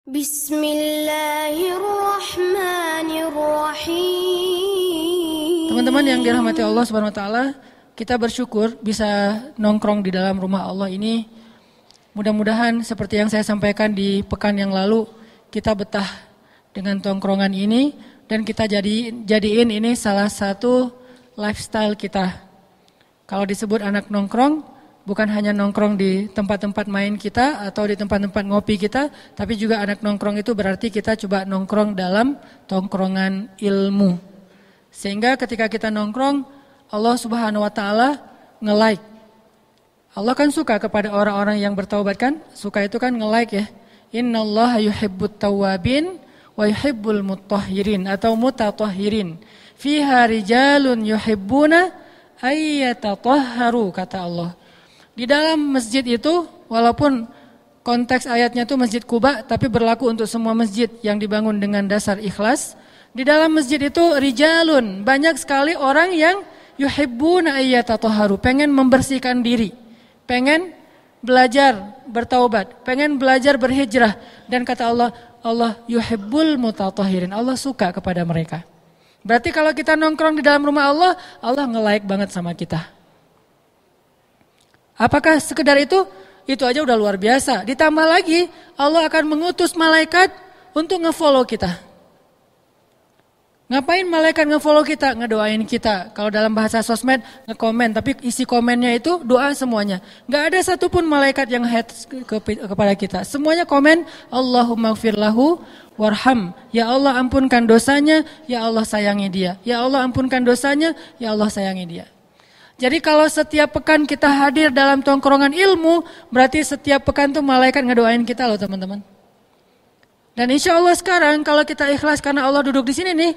Bismillahirrahmanirrahim. Teman-teman yang dirahmati Allah Subhanahu wa taala, kita bersyukur bisa nongkrong di dalam rumah Allah ini. Mudah-mudahan seperti yang saya sampaikan di pekan yang lalu, kita betah dengan tongkrongan ini dan kita jadiin ini salah satu lifestyle kita. Kalau disebut anak nongkrong, bukan hanya nongkrong di tempat-tempat main kita atau di tempat-tempat ngopi kita, tapi juga anak nongkrong itu berarti kita coba nongkrong dalam tongkrongan ilmu. Sehingga ketika kita nongkrong, Allah Subhanahu wa taala nge-like. Allah kan suka kepada orang-orang yang bertaubat kan? Suka itu kan nge-like ya. Innallaha yuhibbut tawwabin wa yuhibbul mutahhirin atau mutatahhirin. Fiha rijalun yuhibbuna ayyatatahharu, kata Allah. Di dalam masjid itu, walaupun konteks ayatnya itu Masjid Quba, tapi berlaku untuk semua masjid yang dibangun dengan dasar ikhlas. Di dalam masjid itu rijalun, banyak sekali orang yang yuhibbuna ayyatatahharu, pengen membersihkan diri, pengen belajar bertaubat, pengen belajar berhijrah. Dan kata Allah, Allah yuhibbul mutatahhirin, Allah suka kepada mereka. Berarti kalau kita nongkrong di dalam rumah Allah, Allah nge-like banget sama kita. Apakah sekedar itu? Itu aja udah luar biasa. Ditambah lagi, Allah akan mengutus malaikat untuk nge-follow kita. Ngapain malaikat nge-follow kita? Ngedoain kita. Kalau dalam bahasa sosmed, nge-komen. Tapi isi komennya itu doa semuanya. Gak ada satupun malaikat yang hate kepada kita. Semuanya komen, Allahumma gfirlahu warham. Ya Allah ampunkan dosanya, ya Allah sayangi dia. Ya Allah ampunkan dosanya, ya Allah sayangi dia. Jadi kalau setiap pekan kita hadir dalam tongkrongan ilmu, berarti setiap pekan tuh malaikat ngedoain kita loh teman-teman. Dan insya Allah sekarang kalau kita ikhlas karena Allah duduk di sini nih,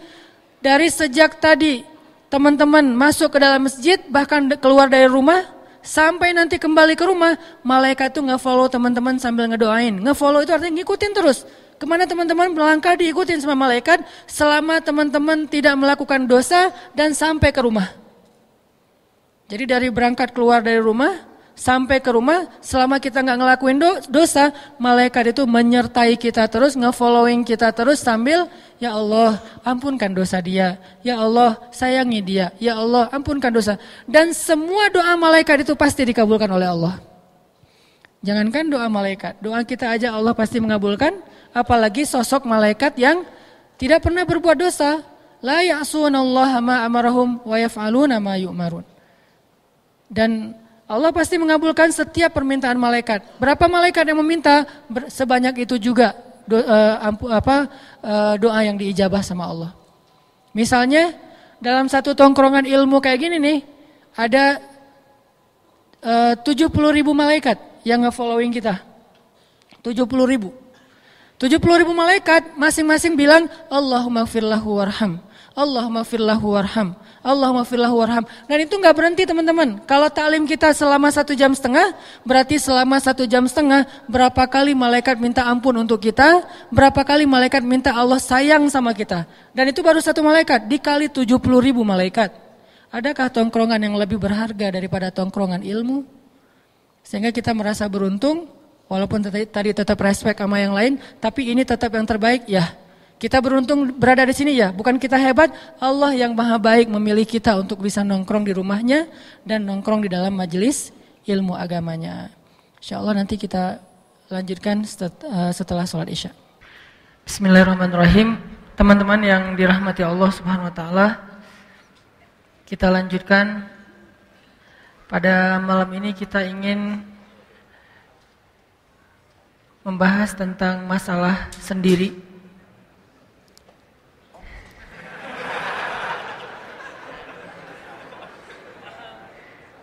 dari sejak tadi teman-teman masuk ke dalam masjid, bahkan keluar dari rumah, sampai nanti kembali ke rumah, malaikat tuh nge-follow teman-teman sambil ngedoain. Nge-follow itu artinya ngikutin terus. Kemana teman-teman melangkah diikutin sama malaikat, selama teman-teman tidak melakukan dosa dan sampai ke rumah. Jadi dari berangkat keluar dari rumah sampai ke rumah, selama kita nggak ngelakuin dosa, malaikat itu menyertai kita terus, nge-following kita terus sambil, ya Allah ampunkan dosa dia, ya Allah sayangi dia, ya Allah ampunkan dosa. Dan semua doa malaikat itu pasti dikabulkan oleh Allah. Jangankan doa malaikat, doa kita aja Allah pasti mengabulkan, apalagi sosok malaikat yang tidak pernah berbuat dosa. La ya'sunallaha ma amarahum wa yaf'aluna ma yu'marun. Dan Allah pasti mengabulkan setiap permintaan malaikat. Berapa malaikat yang meminta, sebanyak itu juga doa yang diijabah sama Allah. Misalnya dalam satu tongkrongan ilmu kayak gini nih, ada 70.000 malaikat yang nge-following kita. 70.000. 70.000 malaikat masing-masing bilang Allahumma gfirlahu warham. Allahumma gfirlahu warham. Allahumma gfirlahu warham. Dan itu gak berhenti teman-teman. Kalau taklim kita selama 1,5 jam, berarti selama 1,5 jam berapa kali malaikat minta ampun untuk kita, berapa kali malaikat minta Allah sayang sama kita. Dan itu baru satu malaikat, dikali 70.000 malaikat. Adakah tongkrongan yang lebih berharga daripada tongkrongan ilmu? Sehingga kita merasa beruntung, walaupun tadi tetap respect sama yang lain, tapi ini tetap yang terbaik ya. Kita beruntung berada di sini ya, bukan kita hebat, Allah yang maha baik memilih kita untuk bisa nongkrong di rumahnya dan nongkrong di dalam majelis ilmu agamanya. InsyaAllah nanti kita lanjutkan setelah sholat isya. Bismillahirrahmanirrahim. Teman-teman yang dirahmati Allah Subhanahu wa taala, kita lanjutkan. Pada malam ini kita ingin membahas tentang masalah sendiri.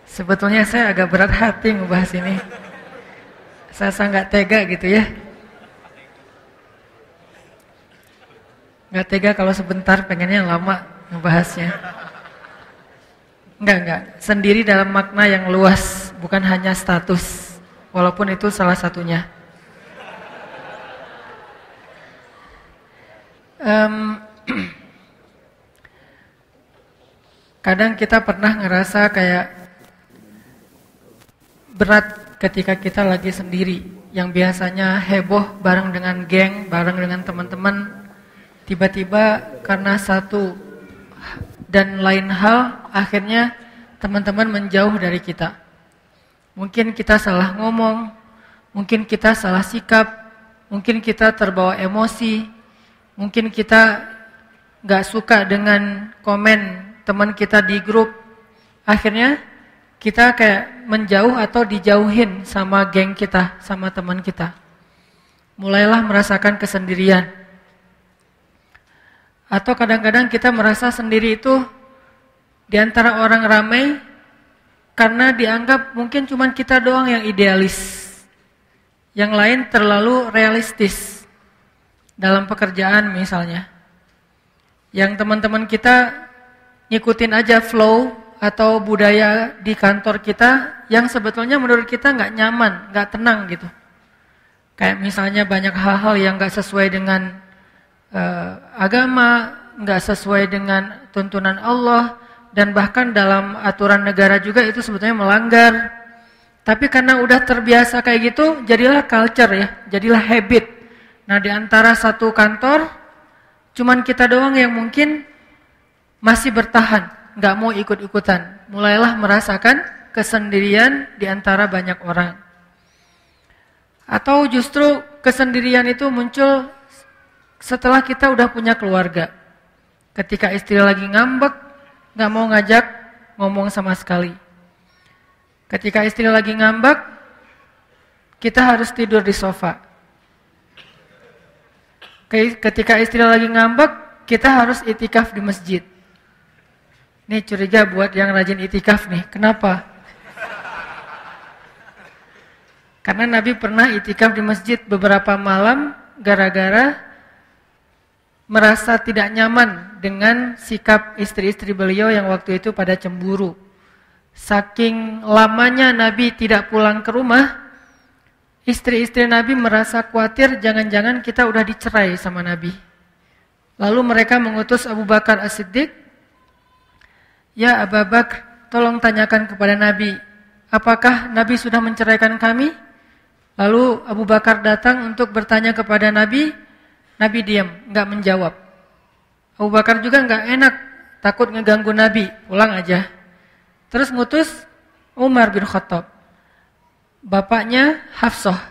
Sebetulnya saya agak berat hati ngebahas ini. Saya nggak tega gitu ya. Nggak tega kalau sebentar, pengennya lama ngebahasnya. Enggak. Sendiri dalam makna yang luas, bukan hanya status. Walaupun itu salah satunya. Kadang kita pernah ngerasa kayak berat ketika kita lagi sendiri. yang biasanya heboh bareng dengan geng, bareng dengan teman-teman, tiba-tiba karena satu dan lain hal, akhirnya teman-teman menjauh dari kita. Mungkin kita salah ngomong, mungkin kita salah sikap, mungkin kita terbawa emosi, mungkin kita gak suka dengan komen teman kita di grup. Akhirnya kita kayak menjauh atau dijauhin sama geng kita, sama teman kita. Mulailah merasakan kesendirian. Atau kadang-kadang kita merasa sendiri itu di antara orang ramai karena dianggap mungkin cuma kita doang yang idealis. Yang lain terlalu realistis dalam pekerjaan misalnya. Yang teman-teman kita ngikutin aja flow atau budaya di kantor kita yang sebetulnya menurut kita nggak nyaman, nggak tenang gitu. Kayak misalnya banyak hal-hal yang nggak sesuai dengan agama, nggak sesuai dengan tuntunan Allah, dan bahkan dalam aturan negara juga itu sebetulnya melanggar. Tapi karena udah terbiasa kayak gitu, jadilah culture ya, jadilah habit. Nah di antara satu kantor, cuman kita doang yang mungkin masih bertahan, nggak mau ikut-ikutan. Mulailah merasakan kesendirian di antara banyak orang. Atau justru kesendirian itu muncul setelah kita udah punya keluarga. Ketika istri lagi ngambek, nggak mau ngajak ngomong sama sekali. Ketika istri lagi ngambek, kita harus tidur di sofa. Ketika istri lagi ngambek, kita harus itikaf di masjid. Nih curiga buat yang rajin itikaf nih. Kenapa? Karena Nabi pernah itikaf di masjid beberapa malam gara-gara merasa tidak nyaman dengan sikap istri-istri beliau yang waktu itu pada cemburu. Saking lamanya Nabi tidak pulang ke rumah, istri-istri Nabi merasa khawatir jangan-jangan kita udah dicerai sama Nabi. Lalu mereka mengutus Abu Bakar As-Siddiq, "Ya Abu Bakar, tolong tanyakan kepada Nabi, apakah Nabi sudah menceraikan kami?" Lalu Abu Bakar datang untuk bertanya kepada Nabi, Nabi diam, enggak menjawab. Abu Bakar juga enggak enak, takut ngeganggu Nabi, pulang aja. Terus ngutus Umar bin Khattab, bapaknya Hafsah.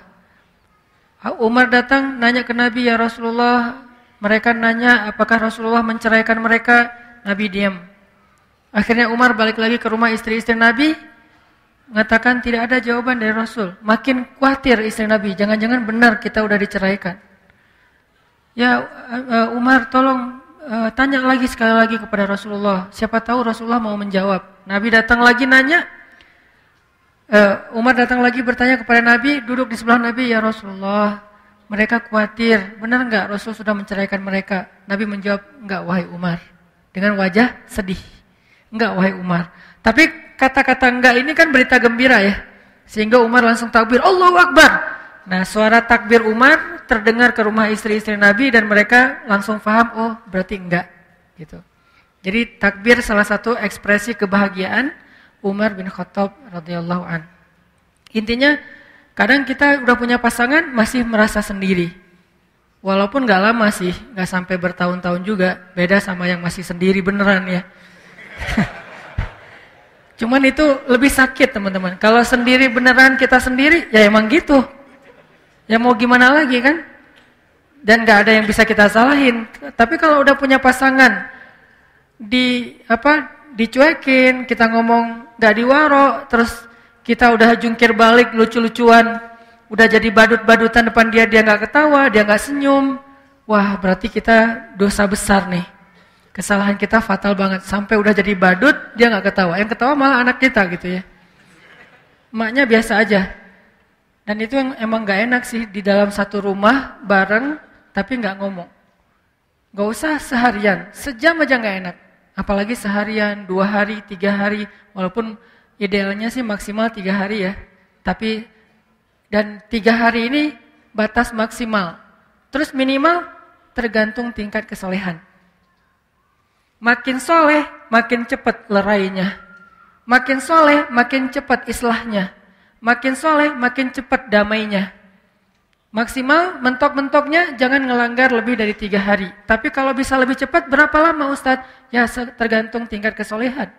Umar datang nanya ke Nabi, "Ya Rasulullah," mereka nanya apakah Rasulullah menceraikan mereka, Nabi diam. Akhirnya Umar balik lagi ke rumah istri-istri Nabi, mengatakan tidak ada jawaban dari Rasul. Makin khawatir istri Nabi, jangan-jangan benar kita udah diceraikan. "Ya Umar, tolong tanya lagi sekali lagi kepada Rasulullah, siapa tahu Rasulullah mau menjawab." Nabi datang lagi nanya, Umar datang lagi bertanya kepada Nabi, duduk di sebelah Nabi, "Ya Rasulullah, mereka khawatir, benar enggak Rasul sudah menceraikan mereka?" Nabi menjawab, "Enggak wahai Umar," dengan wajah sedih. "Enggak wahai Umar." Tapi kata-kata enggak ini kan berita gembira ya. Sehingga Umar langsung takbir, Allahu Akbar. Nah suara takbir Umar terdengar ke rumah istri-istri Nabi dan mereka langsung paham, oh berarti enggak. Gitu. Jadi takbir salah satu ekspresi kebahagiaan Umar bin Khattab radhiyallahu an. Intinya kadang kita udah punya pasangan masih merasa sendiri. Walaupun enggak lama sih, enggak sampai bertahun-tahun juga. Beda sama yang masih sendiri beneran ya. Cuman itu lebih sakit teman-teman. Kalau sendiri beneran kita sendiri, ya emang gitu. Ya mau gimana lagi kan? Dan gak ada yang bisa kita salahin. Tapi kalau udah punya pasangan, dicuekin, kita ngomong gak diwaro, terus kita udah jungkir balik lucu-lucuan, udah jadi badut-badutan depan dia gak ketawa, dia gak senyum. Wah berarti kita dosa besar nih. Kesalahan kita fatal banget, sampai udah jadi badut, dia gak ketawa. Yang ketawa malah anak kita gitu ya. Emaknya biasa aja. Dan itu yang emang gak enak sih, di dalam satu rumah bareng, tapi gak ngomong. Gak usah seharian, sejam aja gak enak. Apalagi seharian, 2 hari, 3 hari, walaupun idealnya sih maksimal 3 hari ya. Tapi, dan 3 hari ini batas maksimal. Terus minimal tergantung tingkat kesolehan. Makin soleh, makin cepat lerainya. Makin soleh, makin cepat islahnya. Makin soleh, makin cepat damainya. Maksimal mentok-mentoknya jangan ngelanggar lebih dari 3 hari. Tapi kalau bisa lebih cepat berapa lama Ustadz? Ya tergantung tingkat kesolehan.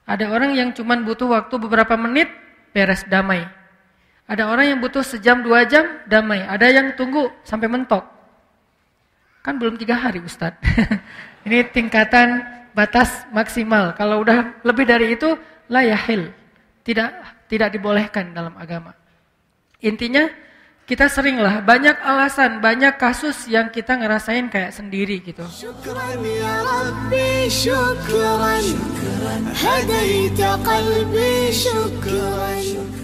Ada orang yang cuma butuh waktu beberapa menit, beres, damai. Ada orang yang butuh sejam 2 jam, damai. Ada yang tunggu sampai mentok. Kan belum 3 hari Ustadz. Ini tingkatan batas maksimal. Kalau udah lebih dari itu, la yahil. Tidak dibolehkan dalam agama. Intinya, kita seringlah banyak alasan, banyak kasus yang kita ngerasain kayak sendiri gitu. Syukran ya Rabbi, syukran. Hadaita qalbi, syukran.